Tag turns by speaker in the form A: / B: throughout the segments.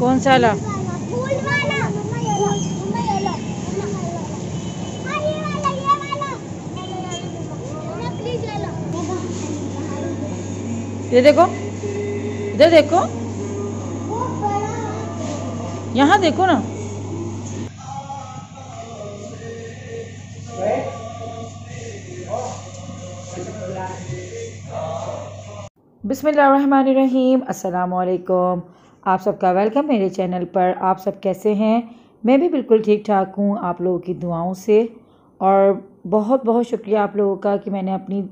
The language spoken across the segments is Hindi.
A: कौन सा वाला? ये देखो, इधर देखो, यहाँ देखो ना। बिस्मिल्लाहिर्रहमानिर्रहीम। अस्सलाम वालेकुम। आप सबका वेलकम मेरे चैनल पर। आप सब कैसे हैं? मैं भी बिल्कुल ठीक ठाक हूँ आप लोगों की दुआओं से। और बहुत बहुत शुक्रिया आप लोगों का कि मैंने अपनी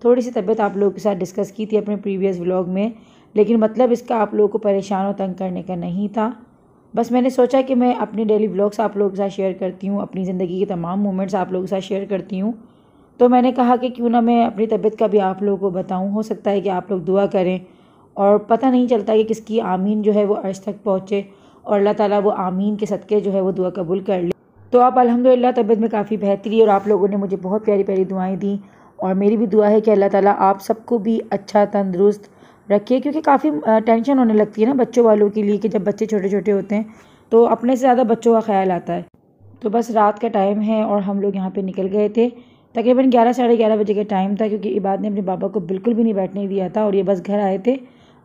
A: थोड़ी सी तबीयत आप लोगों के साथ डिस्कस की थी अपने प्रीवियस व्लॉग में, लेकिन मतलब इसका आप लोगों को परेशान और तंग करने का नहीं था। बस मैंने सोचा कि मैं अपने डेली व्लॉग्स आप लोगों के साथ शेयर करती हूँ, अपनी ज़िंदगी के तमाम मोमेंट्स आप लोगों के साथ शेयर करती हूँ। तो मैंने कहा कि क्यों ना मैं अपनी तबीयत का भी आप लोगों को बताऊँ। हो सकता है कि आप लोग दुआ करें और पता नहीं चलता कि किसकी आमीन जो है वो अर्श तक पहुँचे और अल्लाह ताला वो आमीन के सदक़े जो है वो दुआ कबूल कर ले। तो आप अल्हम्दुलिल्लाह तबीयत में काफ़ी बेहतरी और आप लोगों ने मुझे बहुत प्यारी प्यारी दुआएं दी। और मेरी भी दुआ है कि अल्लाह ताला आप सबको भी अच्छा तंदुरुस्त रखे, क्योंकि काफ़ी टेंशन होने लगती है ना बच्चों वालों के लिए कि जब बच्चे छोटे छोटे होते हैं तो अपने से ज़्यादा बच्चों का ख्याल आता है। तो बस रात का टाइम है और हम लोग यहाँ पे निकल गए थे। तकरीबन 11 साढ़े 11 बजे का टाइम था, क्योंकि इबाद ने अपने बाबा को बिल्कुल भी नहीं बैठने दिया था और ये बस घर आए थे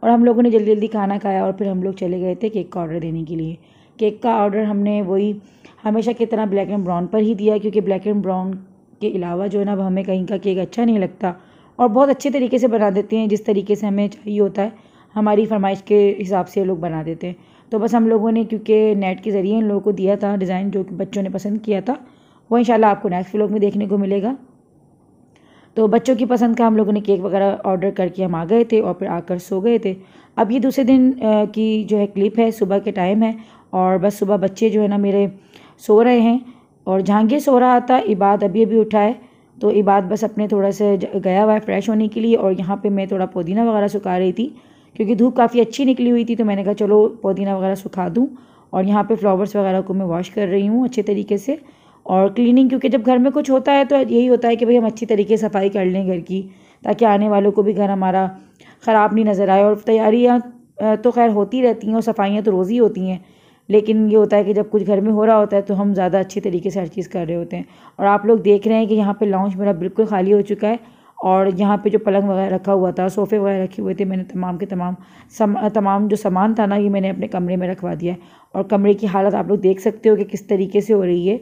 A: और हम लोगों ने जल्दी जल्दी खाना खाया और फिर हम लोग चले गए थे केक का ऑर्डर देने के लिए। केक का ऑर्डर हमने वही हमेशा की तरह ब्लैक एंड ब्राउन पर ही दिया, क्योंकि ब्लैक एंड ब्राउन के अलावा जो है ना हमें कहीं का केक अच्छा नहीं लगता और बहुत अच्छे तरीके से बना देते हैं, जिस तरीके से हमें चाहिए होता है हमारी फरमाइश के हिसाब से लोग बना देते हैं। तो बस हम लोगों ने क्योंकि नेट के ज़रिए इन लोगों को दिया था डिज़ाइन जो कि बच्चों ने पसंद किया था, वो इंशाल्लाह आपको नेक्स्ट व्लॉग में देखने को मिलेगा। तो बच्चों की पसंद का हम लोगों ने केक वगैरह ऑर्डर करके हम आ गए थे और फिर आकर सो गए थे। अब ये दूसरे दिन की जो है क्लिप है, सुबह के टाइम है और बस सुबह बच्चे जो है ना मेरे सो रहे हैं और जहांगीर सो रहा था। इबाद अभी अभी उठा है, तो इबाद बस अपने थोड़ा से गया हुआ है फ्रेश होने के लिए। और यहाँ पे मैं थोड़ा पुदीना वगैरह सुखा रही थी, क्योंकि धूप काफ़ी अच्छी निकली हुई थी, तो मैंने कहा चलो पुदीना वगैरह सुखा दूँ। और यहाँ पे फ्लावर्स वगैरह को मैं वॉश कर रही हूँ अच्छे तरीके से और क्लीनिंग, क्योंकि जब घर में कुछ होता है तो यही होता है कि भाई हम अच्छी तरीके से सफाई कर लें घर की, ताकि आने वालों को भी घर हमारा ख़राब नहीं नज़र आए। और तैयारियाँ तो खैर होती रहती हैं और सफाइयाँ तो रोज़ ही होती हैं, लेकिन ये होता है कि जब कुछ घर में हो रहा होता है तो हम ज़्यादा अच्छी तरीके से हर चीज़ कर रहे होते हैं। और आप लोग देख रहे हैं कि यहाँ पे लाउंज मेरा बिल्कुल खाली हो चुका है और यहाँ पे जो पलंग वगैरह रखा हुआ था, सोफ़े वगैरह रखे हुए थे, मैंने तमाम के तमाम जो सामान था ना ये मैंने अपने कमरे में रखवा दिया है। और कमरे की हालत आप लोग देख सकते हो कि किस तरीके से हो रही है।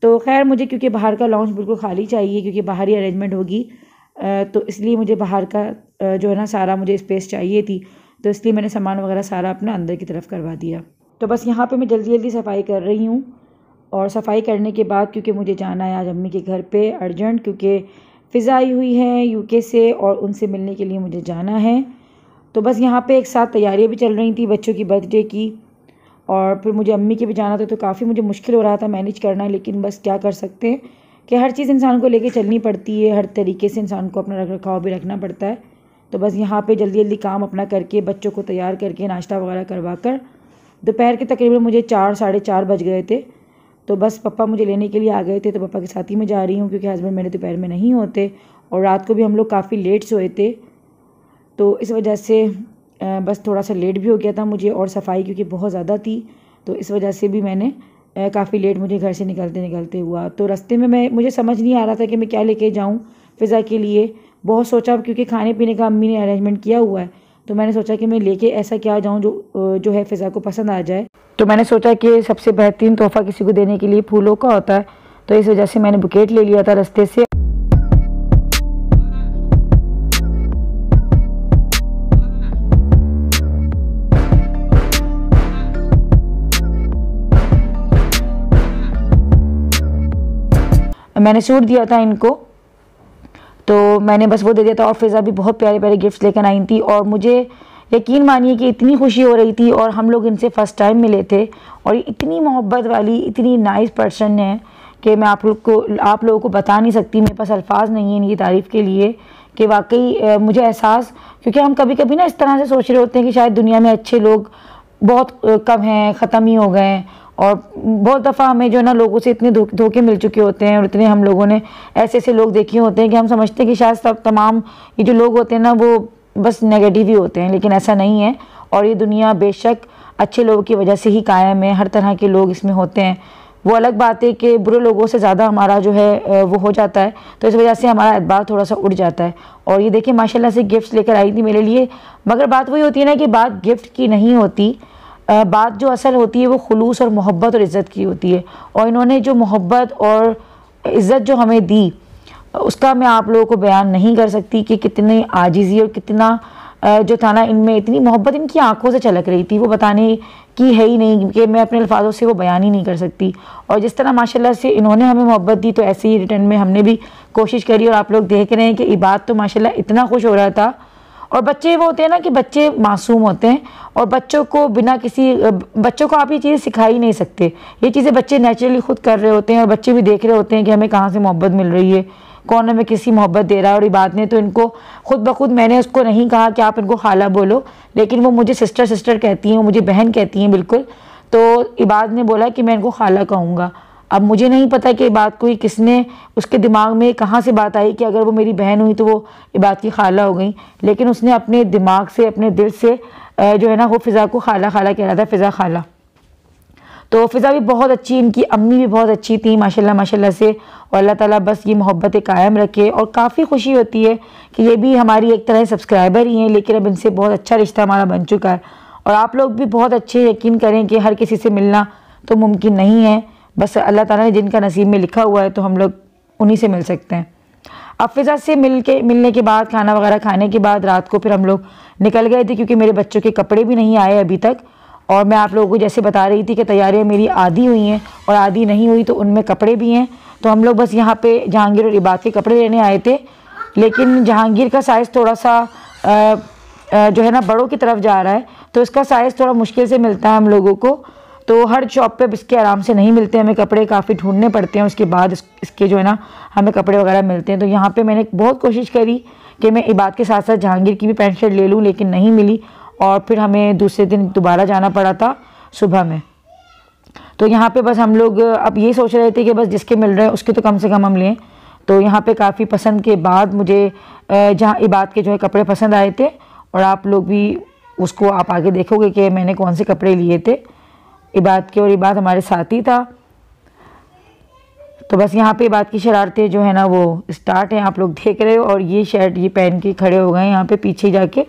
A: तो खैर मुझे क्योंकि बाहर का लाउंज बिल्कुल खाली चाहिए, क्योंकि बाहर ही अरेंजमेंट होगी, तो इसलिए मुझे बाहर का जो है ना सारा मुझे स्पेस चाहिए थी, तो इसलिए मैंने सामान वगैरह सारा अपना अंदर की तरफ करवा दिया। तो बस यहाँ पे मैं जल्दी जल्दी सफाई कर रही हूँ। और सफाई करने के बाद क्योंकि मुझे जाना है आज अम्मी के घर पे अर्जेंट, क्योंकि फ़िज़ा आई हुई है यूके से और उनसे मिलने के लिए मुझे जाना है। तो बस यहाँ पे एक साथ तैयारियाँ भी चल रही थी बच्चों की बर्थडे की, और फिर मुझे अम्मी के भी जाना था, तो काफ़ी मुझे मुश्किल हो रहा था मैनेज करना। लेकिन बस क्या कर सकते हैं कि हर चीज़ इंसान को लेके चलनी पड़ती है, हर तरीके से इंसान को अपना रख रखाव भी रखना पड़ता है। तो बस यहाँ पे जल्दी जल्दी काम अपना करके बच्चों को तैयार करके नाश्ता वगैरह करवा कर दोपहर के तकरीबन मुझे 4 साढ़े 4 बज गए थे। तो बस पापा मुझे लेने के लिए आ गए थे, तो पापा के साथ ही मैं जा रही हूँ, क्योंकि हस्बैंड मेरे दोपहर में नहीं होते और रात को भी हम लोग काफ़ी लेट सोए थे, तो इस वजह से बस थोड़ा सा लेट भी हो गया था मुझे। और सफाई क्योंकि बहुत ज़्यादा थी, तो इस वजह से भी मैंने काफ़ी लेट मुझे घर से निकलते निकलते हुआ। तो रास्ते में मुझे समझ नहीं आ रहा था कि मैं क्या लेके जाऊँ फ़िज़ा के लिए। बहुत सोचा, क्योंकि खाने पीने का अम्मी ने अरेंजमेंट किया हुआ है, तो मैंने सोचा कि मैं लेके ऐसा क्या जाऊँ जो है फ़िज़ा को पसंद आ जाए। तो मैंने सोचा कि सबसे बेहतरीन तोहफ़ा किसी को देने के लिए फूलों का होता है, तो इस वजह से मैंने बुकेट ले लिया था रास्ते से। मैंने सूट दिया था इनको, तो मैंने बस वो दे दिया था। और फ़िज़ा भी बहुत प्यारे प्यारे गिफ्ट्स लेकर आई थी और मुझे यकीन मानिए कि इतनी खुशी हो रही थी। और हम लोग इनसे फ़र्स्ट टाइम मिले थे और इतनी मोहब्बत वाली इतनी नाइस पर्सन है कि मैं आप लोगों को बता नहीं सकती। मेरे पास अल्फाज नहीं है इनकी तारीफ़ के लिए कि वाकई मुझे एहसास, क्योंकि हम कभी कभी ना इस तरह से सोच रहे होते हैं कि शायद दुनिया में अच्छे लोग बहुत कम हैं, ख़त्म ही हो गए हैं। और बहुत दफ़ा हमें जो ना लोगों से इतने धोखे मिल चुके होते हैं और इतने हम लोगों ने ऐसे ऐसे लोग देखे होते हैं कि हम समझते हैं कि शायद सब तमाम ये जो लोग होते हैं ना वो बस नेगेटिव ही होते हैं, लेकिन ऐसा नहीं है। और ये दुनिया बेशक अच्छे लोगों की वजह से ही कायम है। हर तरह के लोग इसमें होते हैं। वो अलग बात है कि बुरे लोगों से ज़्यादा हमारा जो है वो हो जाता है, तो इस वजह से हमारा एतबार थोड़ा सा उड़ जाता है। और ये देखिए माशाल्लाह से गिफ्ट्स लेकर आई थी मेरे लिए, मगर बात वही होती है ना कि बात गिफ्ट की नहीं होती, बात जो असल होती है वो खुलूस और मोहब्बत और इज़्ज़त की होती है। और इन्होंने जो मोहब्बत और इज़्ज़त जो हमें दी, उसका मैं आप लोगों को बयान नहीं कर सकती कि कितनी आजिज़ी और कितना जो था ना, इनमें इतनी मोहब्बत इनकी आंखों से छलक रही थी, वो बताने की है ही नहीं कि मैं अपने अल्फाजों से वो बयान ही नहीं कर सकती। और जिस तरह माशाल्लाह से इन्होंने हमें मोहब्बत दी, तो ऐसे ही रिटर्न में हमने भी कोशिश करी। और आप लोग देख रहे हैं कि इबाद तो माशाल्लाह इतना खुश हो रहा था। और बच्चे वो होते हैं ना कि बच्चे मासूम होते हैं, और बच्चों को बिना किसी बच्चों को आप ये चीज़ें सिखा ही नहीं सकते। ये चीज़ें बच्चे नेचुरली खुद कर रहे होते हैं, और बच्चे भी देख रहे होते हैं कि हमें कहाँ से मोहब्बत मिल रही है, कौन हमें किसी मोहब्बत दे रहा है। और इबाद ने तो इनको खुद ब खुद, मैंने उसको नहीं कहा कि आप इनको खाला बोलो, लेकिन वो मुझे सिस्टर सिस्टर कहती हैं, वो मुझे बहन कहती हैं बिल्कुल। तो इबाद ने बोला कि मैं इनको खाला कहूँगा। अब मुझे नहीं पता कि इबाद को ही किसने, उसके दिमाग में कहाँ से बात आई कि अगर वो मेरी बहन हुई तो वो इबाद की खाला हो गई, लेकिन उसने अपने दिमाग से, अपने दिल से जो है ना, वो फ़िज़ा को खाला खाला कह रहा था, फ़िज़ा खाला। तो फ़िज़ा भी बहुत अच्छी, इनकी अम्मी भी बहुत अच्छी थी माशाल्लाह माशाल्लाह से। और अल्लाह ताला बस ये मोहब्बतें कायम रखे। और काफ़ी खुशी होती है कि ये भी हमारी एक तरह सब्सक्राइबर ही हैं, लेकिन अब इनसे बहुत अच्छा रिश्ता हमारा बन चुका है। और आप लोग भी बहुत अच्छे यकीन करें कि हर किसी से मिलना तो मुमकिन नहीं है, बस अल्लाह ताला ने जिनका नसीब में लिखा हुआ है तो हम लोग उन्हीं से मिल सकते हैं। अब फ़िज़ा से मिलने के बाद, खाना वगैरह खाने के बाद रात को फिर हम लोग निकल गए थे, क्योंकि मेरे बच्चों के कपड़े भी नहीं आए अभी तक। और मैं आप लोगों को जैसे बता रही थी कि तैयारियां मेरी आधी हुई हैं और आधी नहीं हुई, तो उनमें कपड़े भी हैं। तो हम लोग बस यहाँ पे जहांगीर और इबाद के कपड़े लेने आए थे, लेकिन जहांगीर का साइज़ थोड़ा सा जो है ना बड़ों की तरफ जा रहा है, तो इसका साइज़ थोड़ा मुश्किल से मिलता है हम लोगों को। तो हर शॉप पे इसके आराम से नहीं मिलते, हमें कपड़े काफ़ी ढूंढने पड़ते हैं, उसके बाद इसके जो है ना हमें कपड़े वगैरह मिलते हैं। तो यहाँ पे मैंने बहुत कोशिश करी कि मैं इबाद के साथ साथ जहांगीर की भी पैंट शर्ट ले लूँ, लेकिन नहीं मिली। और फिर हमें दूसरे दिन दोबारा जाना पड़ा था सुबह में। तो यहाँ पे बस हम लोग अब ये सोच रहे थे कि बस जिसके मिल रहे हैं उसके तो कम से कम हम लें। तो यहाँ पे काफ़ी पसंद के बाद मुझे जहाँ इबाद के जो है कपड़े पसंद आए थे, और आप लोग भी उसको आप आगे देखोगे कि मैंने कौन से कपड़े लिए थे इबाद के। और इबाद हमारे साथ ही था। तो बस यहाँ पे इबाद की शरारतें जो है ना वो स्टार्ट हैं, आप लोग देख रहे हो। और ये शर्ट ये पहन के खड़े हो गए यहाँ पे पीछे जाके।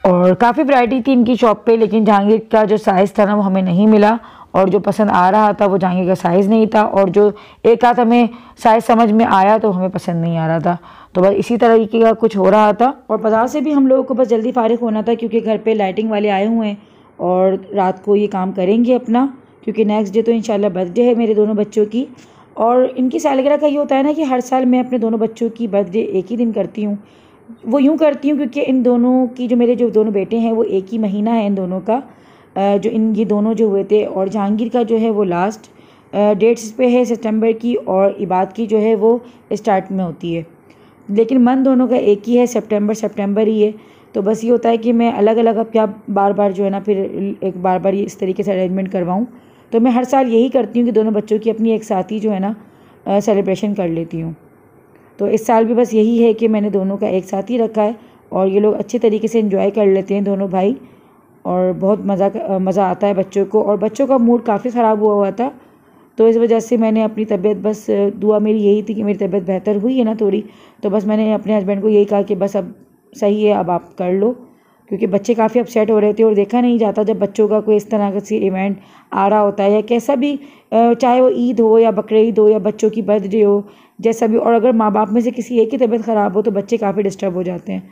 A: और काफ़ी वैरायटी थी इनकी शॉप पे, लेकिन जहांगीर का जो साइज़ था ना वो हमें नहीं मिला, और जो पसंद आ रहा था वो जहांगीर का साइज़ नहीं था, और जो एक आध हमें साइज़ समझ में आया तो हमें पसंद नहीं आ रहा था। तो बस इसी तरीके का कुछ हो रहा था। और बाज़ार से भी हम लोगों को बस जल्दी फारिग होना था, क्योंकि घर पे लाइटिंग वाले आए हुए हैं और रात को ये काम करेंगे अपना, क्योंकि नेक्स्ट डे तो इंशाल्लाह बर्थडे है मेरे दोनों बच्चों की। और इनकी सालगिरह का ये होता है ना कि हर साल मैं अपने दोनों बच्चों की बर्थडे एक ही दिन करती हूँ। वो यूँ करती हूँ क्योंकि इन दोनों की, जो मेरे जो दोनों बेटे हैं वो एक ही महीना है इन दोनों का, जो ये दोनों जो हुए थे। और जहांगीर का जो है वो लास्ट डेट्स पे है सितंबर की, और इबाद की जो है वो स्टार्ट में होती है, लेकिन मन दोनों का एक ही है, सितंबर ही है। तो बस ये होता है कि मैं अलग अलग अब क्या बार बार जो है ना फिर एक बार बार ये इस तरीके से अरेंजमेंट करवाऊँ। तो मैं हर साल यही करती हूँ कि दोनों बच्चों की अपनी एक साथ ही जो है ना सेलिब्रेशन कर लेती हूँ। तो इस साल भी बस यही है कि मैंने दोनों का एक साथ ही रखा है, और ये लोग अच्छे तरीके से एंजॉय कर लेते हैं दोनों भाई, और बहुत मज़ा आता है बच्चों को। और बच्चों का मूड काफ़ी ख़राब हुआ था, तो इस वजह से मैंने अपनी तबीयत, बस दुआ मेरी यही थी कि मेरी तबीयत बेहतर हुई है ना थोड़ी, तो बस मैंने अपने हस्बैंड को यही कहा कि बस अब सही है, अब आप कर लो, क्योंकि बच्चे काफ़ी अपसेट हो रहे थे। और देखा नहीं जाता जब बच्चों का कोई इस तरह का सी इवेंट आ रहा होता है, या कैसा भी, चाहे वो ईद हो या बकरीद हो या बच्चों की बर्थडे हो, जैसा भी। और अगर माँ बाप में से किसी एक की तबीयत ख़राब हो तो बच्चे काफ़ी डिस्टर्ब हो जाते हैं।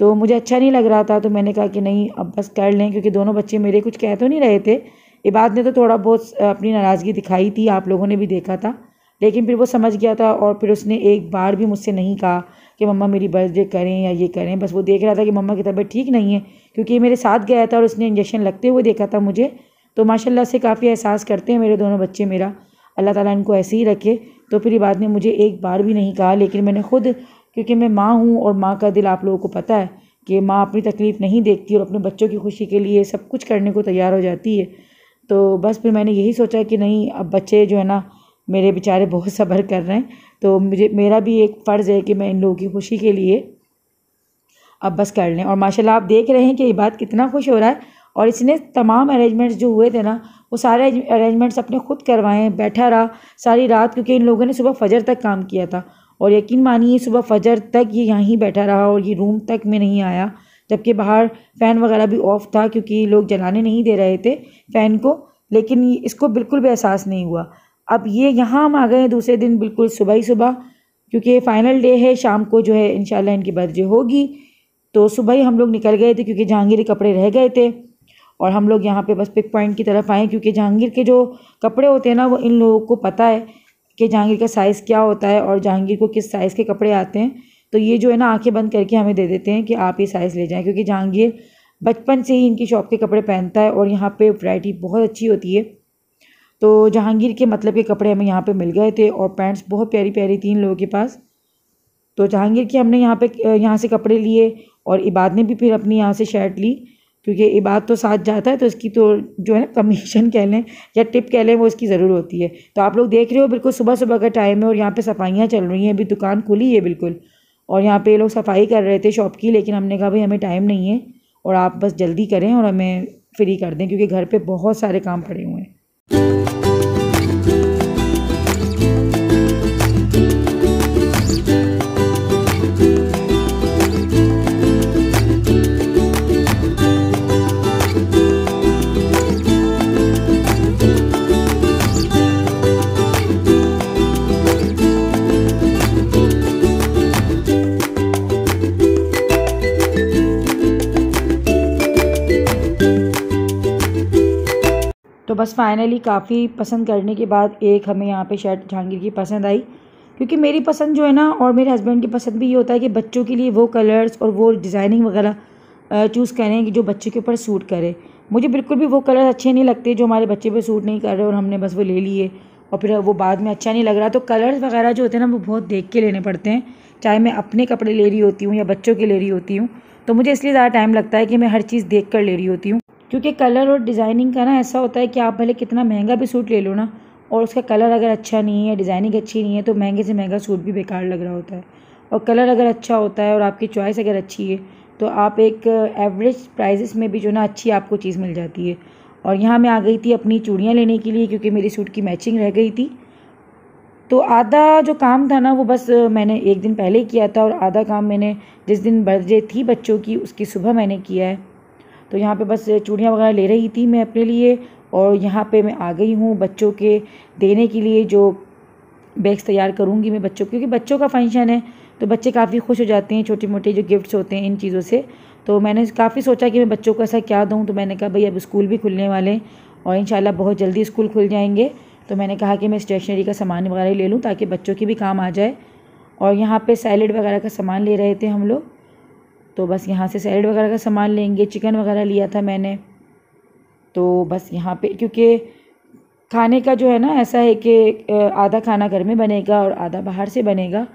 A: तो मुझे अच्छा नहीं लग रहा था, तो मैंने कहा कि नहीं अब बस कर लें, क्योंकि दोनों बच्चे मेरे कुछ कह तो नहीं रहे थे। इबाद ने तो थोड़ा बहुत अपनी नाराज़गी दिखाई थी, आप लोगों ने भी देखा था, लेकिन फिर वो समझ गया था, और फिर उसने एक बार भी मुझसे नहीं कहा कि मम्मा मेरी बर्थडे करें या ये करें। बस वो देख रहा था कि मम्मा की तबीयत ठीक नहीं है, क्योंकि ये मेरे साथ गया था और उसने इंजेक्शन लगते हुए देखा था मुझे। तो माशाल्लाह से काफ़ी एहसास करते हैं मेरे दोनों बच्चे मेरा, अल्लाह ताला इनको ऐसे ही रखे। तो फिर इबाद ने मुझे एक बार भी नहीं कहा, लेकिन मैंने खुद, क्योंकि मैं माँ हूँ और माँ का दिल आप लोगों को पता है कि माँ अपनी तकलीफ़ नहीं देखती और अपने बच्चों की खुशी के लिए सब कुछ करने को तैयार हो जाती है। तो बस फिर मैंने यही सोचा कि नहीं, अब बच्चे जो है ना मेरे बेचारे बहुत सब्र कर रहे हैं, तो मेरा भी एक फ़र्ज़ है कि मैं इन लोगों की खुशी के लिए अब बस कर लें। और माशाल्लाह आप देख रहे हैं कि इबाद कितना खुश हो रहा है, और इसने तमाम अरेंजमेंट्स जो हुए थे ना वो सारे अरेंजमेंट्स अपने खुद करवाए, बैठा रहा सारी रात, क्योंकि इन लोगों ने सुबह फजर तक काम किया था। और यकीन मानिए सुबह फजर तक ये यहीं बैठा रहा और ये रूम तक में नहीं आया, जबकि बाहर फ़ैन वगैरह भी ऑफ़ था क्योंकि लोग जलाने नहीं दे रहे थे फ़ैन को, लेकिन इसको बिल्कुल भी एहसास नहीं हुआ। अब ये यहाँ हम आ गए हैं दूसरे दिन बिल्कुल सुबह ही सुबह, क्योंकि फ़ाइनल डे है, शाम को जो है इंशाल्लाह इनकी बर्थडे होगी। तो सुबह ही हम लोग निकल गए थे क्योंकि जहांगीर के कपड़े रह गए थे और हम लोग यहाँ पे बस पिक पॉइंट की तरफ आए, क्योंकि जहांगीर के जो कपड़े होते हैं ना वो इन लोगों को पता है कि जहांगीर का साइज़ क्या होता है और जहांगीर को किस साइज़ के कपड़े आते हैं। तो ये जो है ना आंखें बंद करके हमें दे देते हैं कि आप ये साइज़ ले जाएं, क्योंकि जहांगीर बचपन से ही इनकी शॉप के कपड़े पहनता है और यहाँ पे वैरायटी बहुत अच्छी होती है। तो जहांगीर के मतलब के कपड़े हमें यहाँ पे मिल गए थे और पैंट्स बहुत प्यारी प्यारी थी इन लोगों के पास। तो जहांगीर के हमने यहाँ से कपड़े लिए और इबाद ने भी फिर अपनी यहाँ से शर्ट ली, क्योंकि इबाद तो साथ जाता है तो इसकी तो जो है ना कमीशन कह लें या टिप कह लें वो इसकी ज़रूर होती है। तो आप लोग देख रहे हो बिल्कुल सुबह सुबह का टाइम है और यहाँ पे सफाइयाँ चल रही हैं, अभी दुकान खुली है बिल्कुल, और यहाँ पे लोग सफाई कर रहे थे शॉप की, लेकिन हमने कहा भाई हमें टाइम नहीं है और आप बस जल्दी करें और हमें फ्री कर दें क्योंकि घर पर बहुत सारे काम पड़े हुए हैं। तो बस फाइनली काफ़ी पसंद करने के बाद एक हमें यहाँ पे शर्ट जहांगीर की पसंद आई, क्योंकि मेरी पसंद जो है ना और मेरे हस्बैंड की पसंद भी ये होता है कि बच्चों के लिए वो कलर्स और वो डिज़ाइनिंग वगैरह चूज़ करें कि जो बच्चे के ऊपर सूट करे। मुझे बिल्कुल भी वो कलर अच्छे नहीं लगते जो हमारे बच्चे पे सूट नहीं कर रहे और हमने बस वो ले लिए और फिर वो बाद में अच्छा नहीं लग रहा। तो कलर्स वगैरह जो होते हैं ना वो बहुत देख के लेने पड़ते हैं, चाहे मैं अपने कपड़े ले रही होती हूँ या बच्चों के ले रही होती हूँ। तो मुझे इसलिए ज़्यादा टाइम लगता है कि मैं हर चीज़ देख कर ले रही होती हूँ, क्योंकि कलर और डिज़ाइनिंग का ना ऐसा होता है कि आप भले कितना महंगा भी सूट ले लो ना और उसका कलर अगर अच्छा नहीं है, डिज़ाइनिंग अच्छी नहीं है, तो महंगे से महंगा सूट भी बेकार लग रहा होता है। और कलर अगर अच्छा होता है और आपकी चॉइस अगर अच्छी है तो आप एक एवरेज प्राइजेस में भी जो ना अच्छी आपको चीज़ मिल जाती है। और यहाँ मैं आ गई थी अपनी चूड़ियाँ लेने के लिए, क्योंकि मेरी सूट की मैचिंग रह गई थी। तो आधा जो काम था ना वो बस मैंने एक दिन पहले ही किया था और आधा काम मैंने जिस दिन बर्थडे थी बच्चों की उसकी सुबह मैंने किया है। तो यहाँ पे बस चूड़ियाँ वगैरह ले रही थी मैं अपने लिए और यहाँ पे मैं आ गई हूँ बच्चों के देने के लिए जो बैग्स तैयार करूँगी मैं बच्चों, क्योंकि बच्चों का फंक्शन है तो बच्चे काफ़ी खुश हो जाते हैं छोटे मोटे जो गिफ्ट्स होते हैं इन चीज़ों से। तो मैंने काफ़ी सोचा कि मैं बच्चों को ऐसा क्या दूँ, तो मैंने कहा भाई अब स्कूल भी खुलने वाले हैं और इंशाल्लाह बहुत जल्दी स्कूल खुल जाएंगे, तो मैंने कहा कि मैं स्टेशनरी का सामान वगैरह ले लूँ ताकि बच्चों के भी काम आ जाए। और यहाँ पे सैलेड वगैरह का सामान ले रहे थे हम लोग, तो बस यहाँ से सैलेड वगैरह का सामान लेंगे, चिकन वगैरह लिया था मैंने। तो बस यहाँ पे क्योंकि खाने का जो है ना ऐसा है कि आधा खाना घर में बनेगा और आधा बाहर से बनेगा,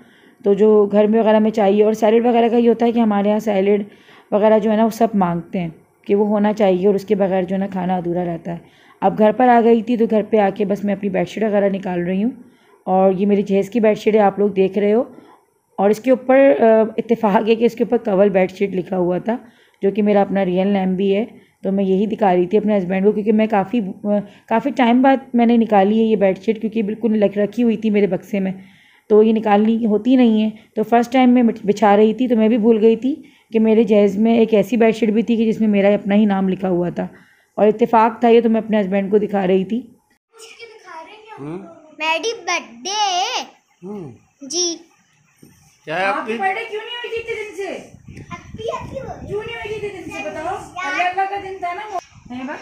A: तो जो घर में वगैरह में चाहिए। और सैलेड वगैरह का ये होता है कि हमारे यहाँ सैलेड वगैरह जो है ना वो सब मांगते हैं कि वो होना चाहिए और उसके बगैर जो है ना खाना अधूरा रहता है। अब घर पर आ गई थी तो घर पे आके बस मैं अपनी बेडशीट वगैरह निकाल रही हूँ और ये मेरी जहेज़ की बेडशीट है, आप लोग देख रहे हो। और इसके ऊपर इत्तेफाक है कि इसके ऊपर कवल बेडशीट लिखा हुआ था, जो कि मेरा अपना रियल नेम भी है। तो मैं यही दिखा रही थी अपने हस्बैंड को, क्योंकि मैं काफ़ी टाइम बाद मैंने निकाली है ये बेडशीट, क्योंकि बिल्कुल रखी हुई थी मेरे बक्से में, तो ये निकालनी होती नहीं है। तो फर्स्ट टाइम मैं बिछा रही थी तो मैं भी भूल गई थी कि मेरे जहेज़ में एक ऐसी बेडशीट भी थी कि जिसमें मेरा अपना ही नाम लिखा हुआ था और इत्तेफाक था ये, तो मैं अपने हस्बैंड को दिखा रही थी।
B: मेरी बर्थडे जी,
A: क्या आपकी बर्थडे क्यों नहीं हुई थी इतने दिन से? क्यों नहीं हुई थी इतने दिन से बताओ? अल्लाह का दिन था ना वो, है बा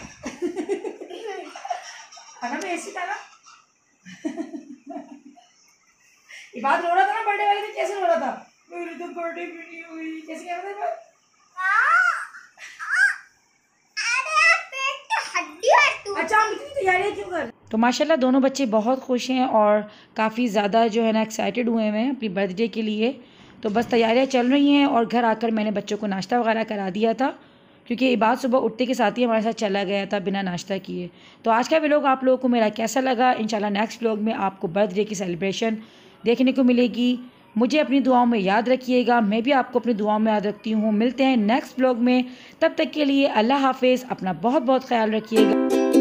A: अगर मैं ऐसी था ना ये बात रो रहा था ना बर्थडे वाले दिन, कैसे रो रहा था? मेरी तो बर्थडे भी नहीं हुई, कैसे कह रहा था? अच्छा हम इतनी तैयारियां क्यों कर? तो माशाल्लाह दोनों बच्चे बहुत खुश हैं और काफ़ी ज़्यादा जो है ना एक्साइटेड हुए हैं अपनी बर्थडे के लिए। तो बस तैयारियां चल रही हैं और घर आकर मैंने बच्चों को नाश्ता वगैरह करा दिया था, क्योंकि इबाद सुबह उठते के साथ ही हमारे साथ चला गया था बिना नाश्ता किए। तो आज का व्लॉग आप लोगों को मेरा कैसा लगा? इंशाल्लाह नेक्स्ट व्लॉग में आपको बर्थडे की सेलिब्रेशन देखने को मिलेगी। मुझे अपनी दुआओं में याद रखिएगा, मैं भी आपको अपनी दुआओं में याद रखती हूँ। मिलते हैं नेक्स्ट ब्लॉग में, तब तक के लिए अल्लाह हाफिज़। अपना बहुत बहुत ख्याल रखिएगा।